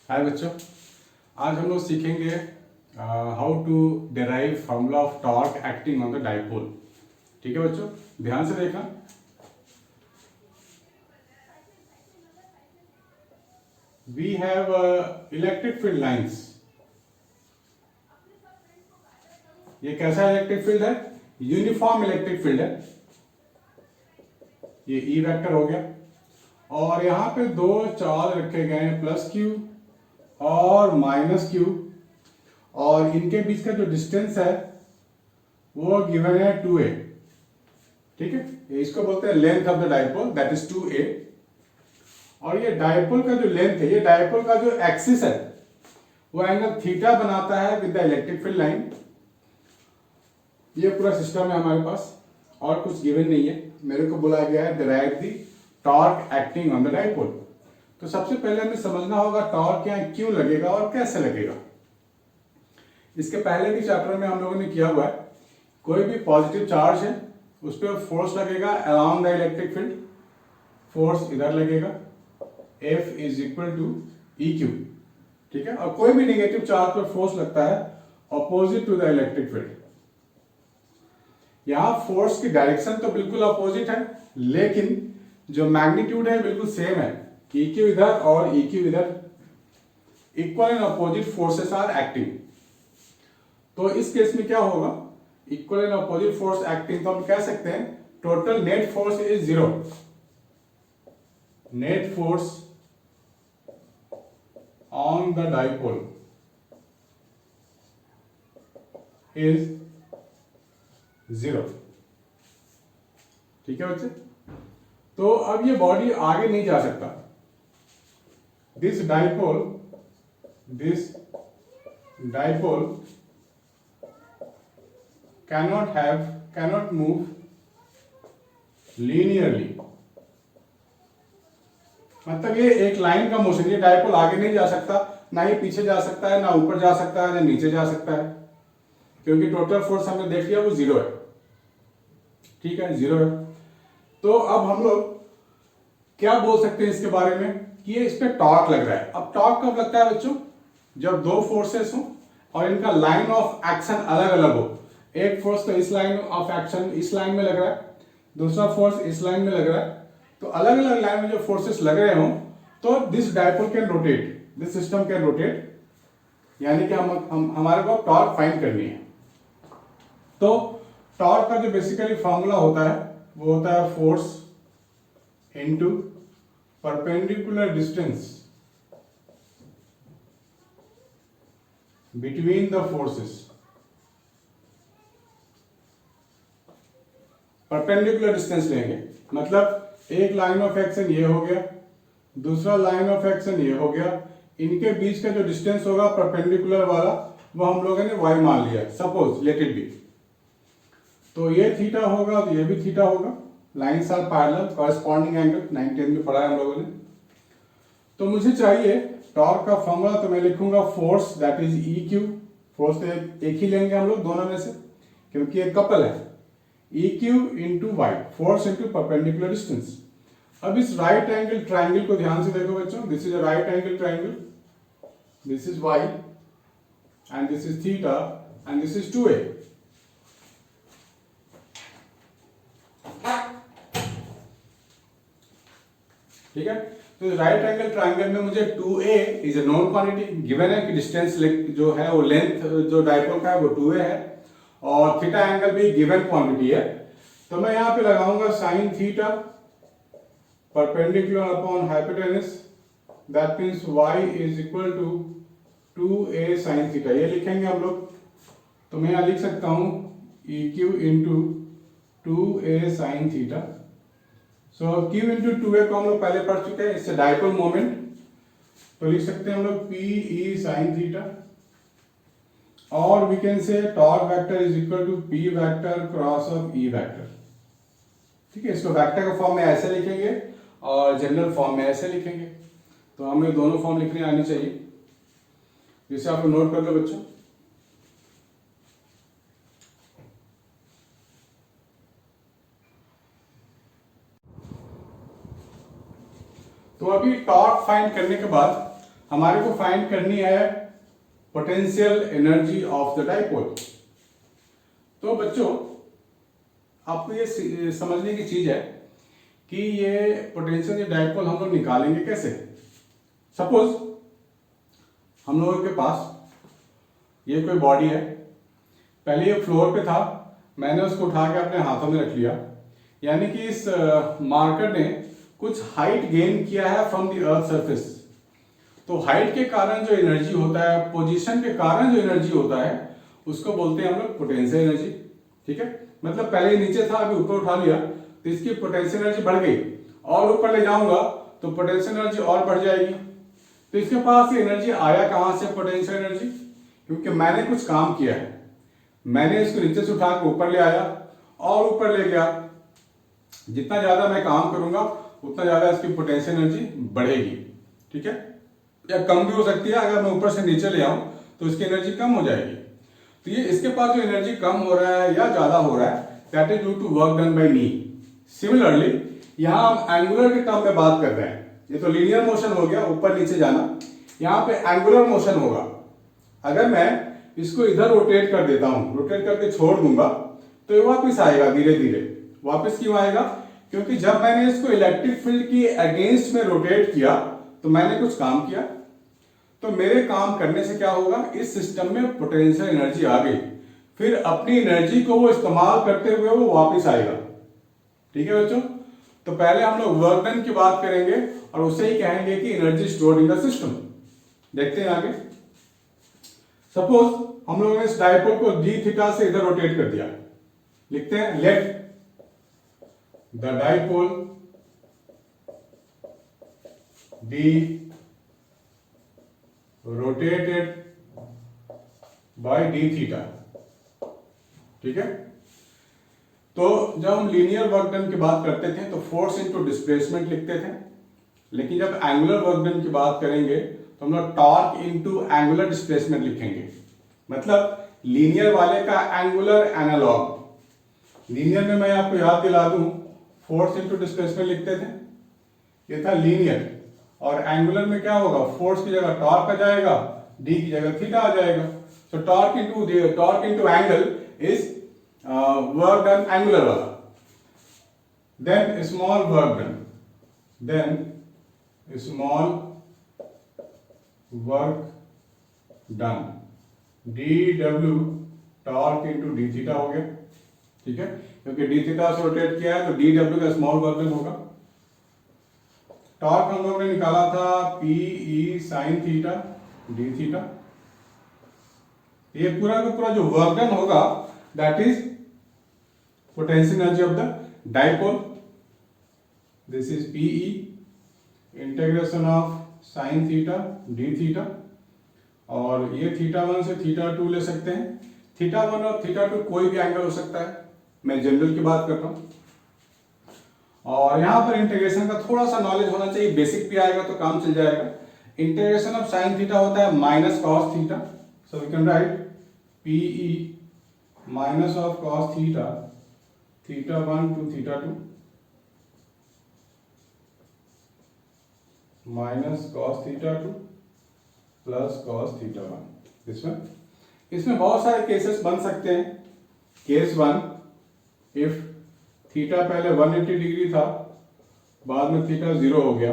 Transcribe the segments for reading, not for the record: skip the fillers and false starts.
हाय बच्चों, आज हम लोग सीखेंगे how to derive formula of torque acting on the dipole. ठीक है बच्चों, ध्यान से देखना। We have electric field lines. ये कैसा इलेक्ट्रिक फील्ड है? यूनिफॉर्म इलेक्ट्रिक फील्ड है। ये ई वेक्टर हो गया और यहाँ पे दो चार्ज रखे गए हैं, प्लस क्यू और माइनस क्यू, और इनके बीच का जो डिस्टेंस है वो गिवन है 2a। ठीक है, इसको बोलते हैं length of the dipole, that is 2a। और ये डाइपोल का जो लेंथ है, ये डाइपोल का जो एक्सिस है वो एंगल थीटा बनाता है with the electric field line. ये पूरा सिस्टम है हमारे पास और कुछ गिवन नहीं है। मेरे को बोला गया है derive the torque acting on the dipole. तो सबसे पहले हमें समझना होगा टॉर्क यहाँ क्यों लगेगा और कैसे लगेगा। इसके पहले भी चैप्टर में हम लोगों ने किया हुआ है, कोई भी पॉजिटिव चार्ज है उस पर फोर्स लगेगा around the electric field. Force इधर लगेगा, F is equal to EQ। ठीक है, और कोई भी नेगेटिव चार्ज पर फोर्स लगता है opposite to the electric field. यहां फोर्स की डायरेक्शन तो बिल्कुल अपोजिट है, लेकिन जो मैग्नीट्यूड है बिल्कुल सेम है। EQ इधर और EQ इधर, equal and opposite forces are acting. तो इस केस में क्या होगा? Equal and opposite force acting, तो हम कह सकते हैं total net force is zero. Net force on the dipole is zero. ठीक है बच्चे, तो अब ये बॉडी आगे नहीं जा सकता। This dipole cannot move linearly। मतलब ये एक लाइन का मोशन, ये डाइपोल आगे नहीं जा सकता, ना ही पीछे जा सकता है, ना ऊपर जा सकता है, ना नीचे जा सकता है, क्योंकि टोटल फोर्स हमने देख लिया वो जीरो है। ठीक है, जीरो है। तो अब हम लोग क्या बोल सकते हैं इसके बारे में कि ये इस पे टॉर्क लग रहा है। अब टॉर्क कब लगता है बच्चों? जब दो फोर्सेस हो और इनका लाइन ऑफ एक्शन अलग अलग हो। एक फोर्स तो इस लाइन ऑफ एक्शन इस लाइन में लग रहा है, दूसरा फोर्स इस लाइन में लग रहा है। तो अलग अलग लाइन में जो फोर्सेस लग रहे हो तो this dipole can rotate, this system can rotate, यानी कि हम हमारे को टॉर्क फाइंड करनी है। तो टॉर्क का जो बेसिकली फॉर्मूला होता है वो होता है force into perpendicular distance between the forces. Perpendicular distance लेंगे, मतलब एक लाइन ऑफ एक्शन ये हो गया, दूसरा लाइन ऑफ एक्शन ये हो गया, इनके बीच का जो डिस्टेंस होगा परपेंडिकुलर वाला वो हम लोगों ने y मान लिया, सपोज लेट इट बी। तो ये थीटा होगा तो ये भी थीटा होगा, lines are parallel, corresponding angle 9/10 में पढ़ा है हम लोगों ने। तो मुझे चाहिए टॉर्क का फॉर्मूला, तो मैं लिखूंगा force that is EQ। Force तो एक ही लेंगे हम लोग दोनों में से, क्योंकि एक कपल है। EQ into Y, force into perpendicular distance. अब इस राइट एंगल ट्राइंगल को ध्यान से देखो बच्चों, this is a right angle triangle, this is y and this is theta and this is 2a। ठीक है, तो राइट एंगल ट्राइंगल में मुझे 2a is a known quantity, given है कि डिस्टेंस जो है वो लेंथ जो डाइपोल का है वो 2a है, और थीटा एंगल भी गिवन क्वांटिटी है। तो मैं यहां पे लगाऊंगा sine theta perpendicular upon hypotenuse, that means y is equal to 2a sine theta. ये लिखेंगे हम लोग, तो मैं यहां लिख सकता हूं EQ into 2a sine theta. So Q into 2a को हम लोग पहले पढ़ चुके हैं, इससे डाइपोल मोमेंट, तो लिख सकते हैं हम लोग PE साइन थीटा, और we can say torque vector is equal to P vector cross of E vector. ठीक है, इसको वेक्टर के फॉर्म में ऐसे लिखेंगे और जनरल फॉर्म में ऐसे लिखेंगे। तो हमें दोनों फॉर्म लिखने आनी चाहिए, जिसे आप नोट कर लो बच्चों। तो अभी टॉर्क फाइंड करने के बाद हमारे को फाइंड करनी है potential energy of the dipole. तो बच्चों आपको ये समझने की चीज है कि ये पोटेंशियल डाइपोल हम लोग निकालेंगे कैसे। सपोज हम लोगों के पास ये कोई बॉडी है, पहले ये फ्लोर पे था, मैंने उसको उठा के अपने हाथों में रख लिया, यानी कि इस मार्कर ने कुछ हाइट गेन किया है फ्रॉम द अर्थ सरफेस। तो हाइट के कारण जो एनर्जी होता है, पोजीशन के कारण जो एनर्जी होता है, उसको बोलते हैं हम लोग पोटेंशियल एनर्जी। ठीक है, मतलब पहले नीचे था, अभी ऊपर उठा लिया तो इसकी पोटेंशियल एनर्जी बढ़ गई, और ऊपर ले जाऊंगा तो पोटेंशियल एनर्जी और बढ़ जाएगी। तो इसके पास ये एनर्जी आया कहां से, पोटेंशियल एनर्जी, क्योंकि मैंने कुछ काम किया है, मैंने इसको नीचे से उठा के ऊपर ले आया और ऊपर ले गया। जितना ज्यादा मैं काम करूंगा उतना ज्यादा इसकी पोटेंशियल एनर्जी बढ़ेगी। ठीक है, या कम भी हो सकती है, अगर मैं ऊपर से नीचे ले आऊं तो इसकी एनर्जी कम हो जाएगी। तो ये इसके पास जो एनर्जी कम हो रहा है या ज्यादा हो रहा है, that is due to work done by me. Similarly यहां हम एंगुलर के टर्म में बात कर रहे हैं, ये तो लीनियर मोशन हो गया, ऊपर नीचे जाना, यहां पे एंगुलर मोशन होगा। अगर मैं इसको इधर रोटेट कर देता हूं, रोटेट करके छोड़ दूंगा तो ये वापस आएगा धीरे धीरे। वापस क्यों आएगा, क्योंकि जब मैंने इसको इलेक्ट्रिक फील्ड की अगेंस्ट में रोटेट किया तो मैंने कुछ काम किया, तो मेरे काम करने से क्या होगा, इस सिस्टम में पोटेंशियल एनर्जी आ गई, फिर अपनी एनर्जी को वो इस्तेमाल करते हुए वो वापस आएगा। ठीक है बच्चों, तो पहले हम लोग वर्क डन की बात करेंगे और उसे ही कहेंगे कि energy stored in the system. देखते हैं आगे। सपोज हम लोगों ने इस डाइपोल को डी थीटा से इधर रोटेट कर दिया, लिखते हैं let the dipole be rotated by D theta. ठीक है, तो जब हम लीनियर वर्क डन की बात करते थे तो फोर्स इनटू डिस्प्लेसमेंट लिखते थे, लेकिन जब एंगुलर वर्क डन की बात करेंगे तो हम लोग टॉर्क इनटू एंगुलर डिस्प्लेसमेंट लिखेंगे। मतलब लीनियर वाले का एंगुलर एनालॉग। लीनियर में मैं आपको याद दिला दूं, फोर्स इनटू डिस्प्लेसमेंट लिखते थे, ये था लीनियर, और एंगुलर में क्या होगा, फोर्स की जगह टॉर्क आ जाएगा, डी की जगह थीटा आ जाएगा। So torque into angle is work done angular वाला। Then small work done, then small work done, d डब्ल्यू टॉर्क इंटू डी थीटा हो गया। ठीक है, क्योंकि डी थीटा से रोटेट किया है तो डी डब्ल्यू का स्मॉल वर्क डन होगा। टॉर्क हम लोग ने निकाला था P E sine theta D theta. ये पूरा का पूरा जो वर्क डन होगा that is potential energy of the dipole. This is PE integration of sine theta D theta, और ये थीटा 1 से थीटा 2 ले सकते हैं। थीटा 1 और थीटा 2 कोई भी एंगल हो सकता है, मैं जनरल की बात कर रहा हूं। और यहां पर इंटीग्रेशन का थोड़ा सा नॉलेज होना चाहिए, बेसिक भी आएगा तो काम चल जाएगा। इंटीग्रेशन ऑफ साइन थीटा होता है minus cos theta, so we can write PE minus of cos theta, theta 1 to theta 2, minus cos theta 2 plus cos theta 1। इसमें बहुत सारे केसेस बन सकते हैं। केस 1, इफ थीटा पहले 180 डिग्री था, बाद में थीटा 0 हो गया,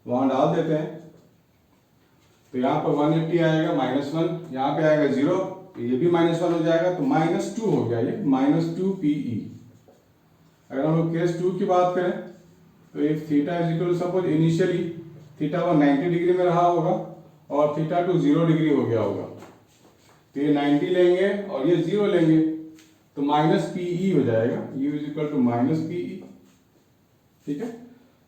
वहां डाल देते हैं, तो यहाँ पर 180 आएगा -1, यहाँ पे आएगा 0, ये भी -1 हो जाएगा, तो -2 हो गया, ये -2 PE। अगर हम लोग केस 2 की बात करें तो if theta is equal, suppose initially theta 1 90 degree में रहा होगा और थीटा 2 0 डिग्री हो गया होगा, तो ये 90 लेंगे और ये 0 लेंगे, तो -PE हो जाएगा, U is equal to -PE। ठीक है,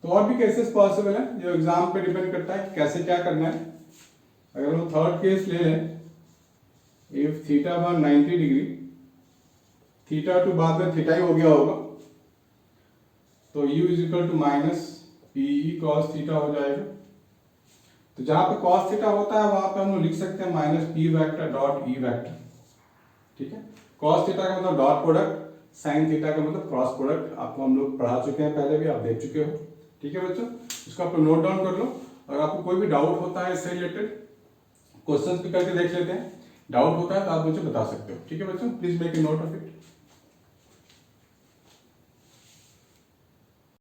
तो और भी केसेस पॉसिबल है, जो एग्जाम पे डिपेंड करता है कैसे क्या करना है। अगर हम थर्ड केस ले लें, इफ थीटा 1 90 डिग्री, थीटा 2 बाद में थीटा ही हो गया होगा, तो U is equal to -PE cos theta हो जाएगा। तो जहां पे cos थीटा होता है वहां पे हम लोग लिख सकते हैं -P vector dot E vector. ठीक है, cos थीटा का मतलब डॉट प्रोडक्ट, sin थीटा का मतलब क्रॉस प्रोडक्ट, आपको हम लोग पढ़ा चुके हैं, पहले भी आप देख चुके हो। ठीक है बच्चों, इसको आप नोट डाउन कर लो और आपको कोई भी डाउट होता है इससे रिलेटेड क्वेश्चंस भी करके देख लेते हैं, डाउट होता है तो आप मुझे बता सकते हो। ठीक है बच्चों, please make a note of it.